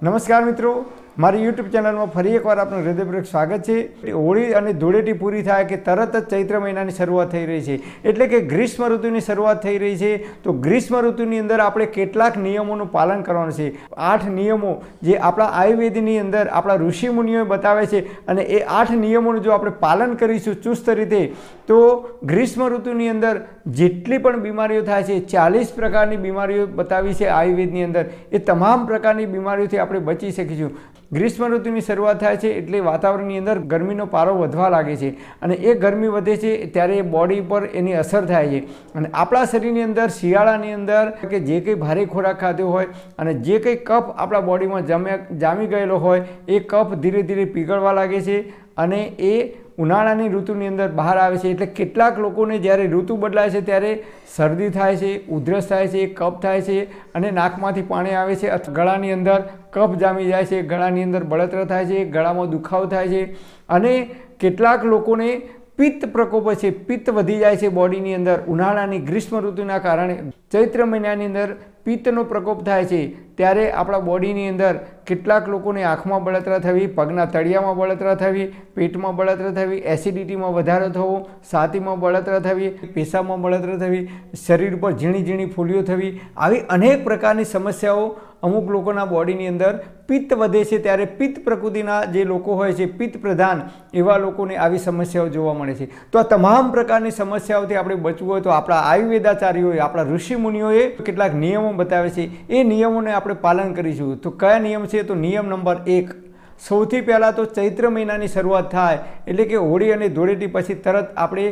નમસ્કાર મિત્રો, મારી યુટ્યુબ ચેનલમાં ફરી એકવાર આપનું હૃદયપૂર્વક સ્વાગત છે। હોળી અને ધૂળેટી પૂરી થાય કે તરત જ ચૈત્ર મહિનાની શરૂઆત થઈ રહી છે, એટલે કે ગ્રીષ્મ ઋતુની શરૂઆત થઈ રહી છે। તો ગ્રીષ્મ ઋતુની અંદર આપણે કેટલાક નિયમોનું પાલન કરવાનું છે। 8 નિયમો જે આપણા આયુર્વેદની અંદર આપણા ઋષિમુનિઓએ બતાવે છે, અને એ 8 નિયમોનું જો આપણે પાલન કરીશું ચુસ્ત રીતે, તો ગ્રીષ્મ ઋતુની અંદર જેટલી પણ બીમારીઓ થાય છે, 40 પ્રકારની બીમારીઓ બતાવી છે આયુર્વેદની અંદર, એ તમામ પ્રકારની બીમારીઓથી આપણે બચી શકીશું। ગ્રીષ્મ ઋતુની શરૂઆત થાય છે એટલે વાતાવરણની અંદર ગરમીનો પારો વધવા લાગે છે, અને એ ગરમી વધે છે ત્યારે બોડી પર એની અસર થાય છે। અને આપણા શરીરની અંદર શિયાળાની અંદર કે જે કંઈ ભારે ખોરાક ખાધો હોય અને જે કંઈ કફ આપણા બોડીમાં જામી ગયેલો હોય, એ કફ ધીરે ધીરે પીગળવા લાગે છે, અને એ ઉનાળાની ઋતુની અંદર બહાર આવે છે। એટલે કેટલાક લોકોને જ્યારે ઋતુ બદલાય છે ત્યારે શરદી થાય છે, ઉધરસ થાય છે, કફ થાય છે, અને નાકમાંથી પાણી આવે છે, અથવા ગળાની અંદર કફ જામી જાય છે, ગળાની અંદર બળતરા થાય છે, ગળામાં દુખાવો થાય છે, અને કેટલાક લોકોને પિત્ત પ્રકોપ છે, પિત્ત વધી જાય છે બોડીની અંદર ઉનાળાની ગ્રીષ્મ ઋતુના કારણે। ચૈત્ર મહિનાની અંદર પિત્તનો પ્રકોપ થાય છે ત્યારે આપણા બોડીની અંદર કેટલાક લોકોને આંખમાં બળતરા થવી, પગના તળિયામાં બળતરા થવી, પેટમાં બળતરા થવી, એસિડિટીમાં વધારો થવો, છાતીમાં બળતરા થવી, પેશાબમાં બળતરા થવી, શરીર પર ઝીણી ઝીણી ફૂલીઓ થવી, આવી અનેક પ્રકારની સમસ્યાઓ અમુક લોકોના બોડીની અંદર પિત્ત વધે છે ત્યારે પિત્ત પ્રકૃતિના જે લોકો હોય છે, પિત્ત પ્રધાન એવા લોકોને આવી સમસ્યાઓ જોવા મળે છે। તો આ તમામ પ્રકારની સમસ્યાઓથી આપણે બચવું હોય તો આપણા આયુર્વેદાચાર્યોએ, આપણા ઋષિમુનિઓએ કેટલાક નિયમો બતાવે છે, એ નિયમોને આપણે પાલન કરીશું। તો કયા નિયમ છે? તો નિયમ નંબર 1, સૌથી પહેલાં તો ચૈત્ર મહિનાની શરૂઆત થાય એટલે કે હોળી અને ધૂળેટી પછી તરત આપણે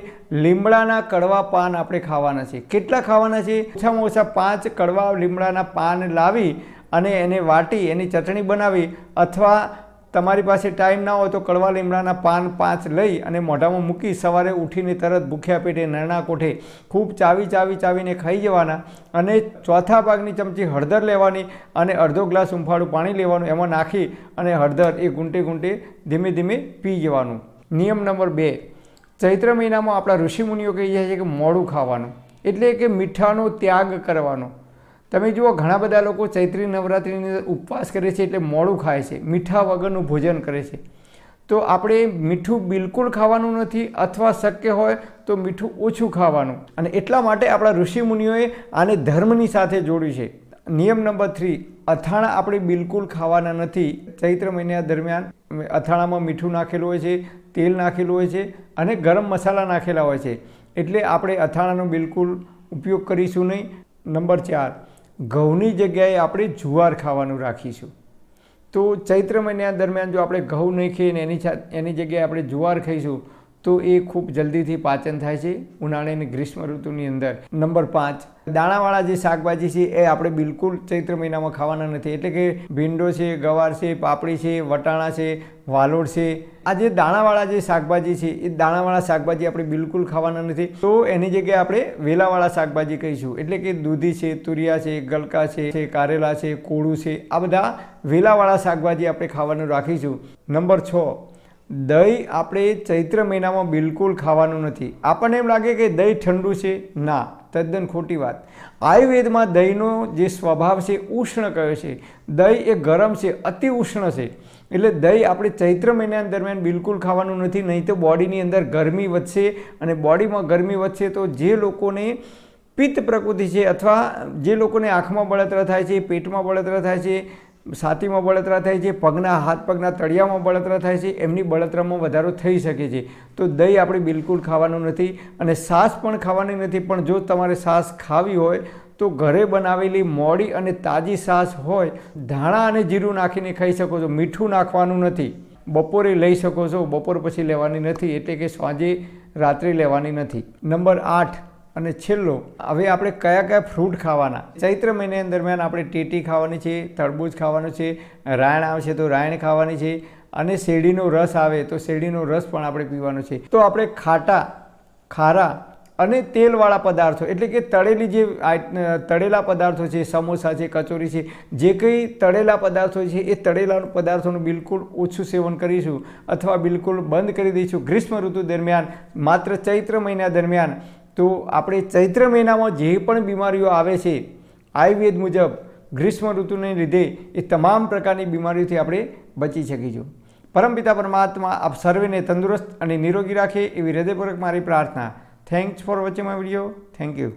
લીમડાના કડવા પાન આપણે ખાવાના છે। કેટલા ખાવાના છે? ઓછામાં ઓછા 5 કડવા લીમડાના પાન લાવી અને એને વાટી એની ચટણી બનાવી, અથવા તમારી પાસે ટાઈમ ના હોય તો કડવા લીમડાના પાન 5 લઈ અને મોઢામાં મૂકી સવારે ઉઠીને તરત ભૂખ્યા પેટે નરણા કોઠે ખૂબ ચાવીને ખાઈ જવાના, અને ચોથા ભાગની ચમચી હળદર લેવાની અને અડધો ગ્લાસ ઉંફાળું પાણી લેવાનું, એમાં નાખી અને હળદર એ ઘૂંટે ધીમે ધીમે પી જવાનું। નિયમ નંબર 2, ચૈત્ર મહિનામાં આપણા ઋષિમુનિઓ કહી જાય છે કે મોડું ખાવાનું, એટલે કે મીઠાનો ત્યાગ કરવાનો। તમે જુઓ, ઘણા બધા લોકો ચૈત્રી નવરાત્રિની ઉપવાસ કરે છે એટલે મોડું ખાય છે, મીઠા વગરનું ભોજન કરે છે। તો આપણે મીઠું બિલકુલ ખાવાનું નથી, અથવા શક્ય હોય તો મીઠું ઓછું ખાવાનું, અને એટલા માટે આપણા ઋષિમુનિઓએ આને ધર્મની સાથે જોડ્યું છે। નિયમ નંબર 3, અથાણા આપણે બિલકુલ ખાવાના નથી। ચૈત્ર મહિના દરમિયાન અથાણામાં મીઠું નાખેલું હોય છે, તેલ નાખેલું હોય છે, અને ગરમ મસાલા નાખેલા હોય છે, એટલે આપણે અથાણાનો બિલકુલ ઉપયોગ કરીશું નહીં। નંબર 4, ઘઉંની જગ્યાએ આપણે જુવાર ખાવાનું રાખીશું। તો ચૈત્ર મહિના દરમિયાન જો આપણે ઘઉં નહીં ખાઈને એની જગ્યાએ આપણે જુવાર ખાઈશું તો એ ખૂબ જલ્દીથી પાચન થાય છે ઉનાળાની ગ્રીષ્મ ઋતુની અંદર। નંબર 5, દાણાવાળા જે શાકભાજી છે એ આપણે બિલકુલ ચૈત્ર મહિનામાં ખાવાના નથી, એટલે કે ભીંડો છે, ગવાર છે, પાપડી છે, વટાણા છે, વાલોડ છે, આ જે દાણાવાળા જે શાકભાજી છે એ દાણાવાળા શાકભાજી આપણે બિલકુલ ખાવાના નથી। તો એની જગ્યાએ આપણે વેલાવાળા શાકભાજી કહીશું, એટલે કે દૂધી છે, તુરિયા છે, ગલકા છે, કારેલા છે, કોળું છે, આ બધા વેલાવાળા શાકભાજી આપણે ખાવાનું રાખીશું। નંબર 6, દહીં આપણે ચૈત્ર મહિનામાં બિલકુલ ખાવાનું નથી। આપણને એમ લાગે કે દહીં ઠંડુ છે, ના, તદ્દન ખોટી વાત। આયુર્વેદમાં દહીંનો જે સ્વભાવ છે ઉષ્ણ કહ્યો છે, દહીં એ ગરમ છે, અતિ ઉષ્ણ છે, એટલે દહીં આપણે ચૈત્ર મહિના દરમિયાન બિલકુલ ખાવાનું નથી, નહીં તો બોડીની અંદર ગરમી વધશે, અને બોડીમાં ગરમી વધશે તો જે લોકોને પિત્ત પ્રકૃતિ છે, અથવા જે લોકોને આંખમાં બળતરા થાય છે, પેટમાં બળતરા થાય છે, છાતીમાં બળતરા થાય છે, હાથ પગના તળિયામાં બળતરા થાય છે, એમની બળતરામાં વધારો થઈ શકે છે। તો દહીં આપણે બિલકુલ ખાવાનું નથી, અને છાશ પણ ખાવાની નથી। પણ જો તમારે છાશ ખાવી હોય તો ઘરે બનાવેલી મોડી અને તાજી છાશ હોય, ધાણા અને જીરું નાખીને ખાઈ શકો છો, મીઠું નાખવાનું નથી। બપોરે લઈ શકો છો, બપોર પછી લેવાની નથી, એટલે કે સાંજે રાત્રે લેવાની નથી। નંબર 8 અને છેલ્લો, હવે આપણે કયા ફ્રૂટ ખાવાના? ચૈત્ર મહિના દરમિયાન આપણે ટેટી ખાવાની છે, તરબૂચ ખાવાનું છે, રાયણ આવશે તો રાયણ ખાવાની છે, અને શેરડીનો રસ આવે તો શેરડીનો રસ પણ આપણે પીવાનો છે। તો આપણે ખાટા, ખારા અને તેલવાળા પદાર્થો, એટલે કે તળેલા પદાર્થો છે, સમોસા છે, કચોરી છે, જે કંઈ તળેલા પદાર્થો છે એ તળેલા પદાર્થોનું બિલકુલ ઓછું સેવન કરીશું, અથવા બિલકુલ બંધ કરી દઈશું ગ્રીષ્મ ઋતુ દરમિયાન, માત્ર ચૈત્ર મહિના દરમિયાન। તો આપણે ચૈત્ર મહિનામાં જે પણ બીમારીઓ આવે છે આયુર્વેદ મુજબ ગ્રીષ્મ ઋતુને લીધે એ તમામ પ્રકારની બીમારીઓથી આપણે બચી શકીશું. પરમપિતા પરમાત્મા આપ સર્વેને તંદુરસ્ત અને નિરોગી રાખે એવી હૃદયપૂર્વક મારી પ્રાર્થના. Thanks for watching my video. Thank you.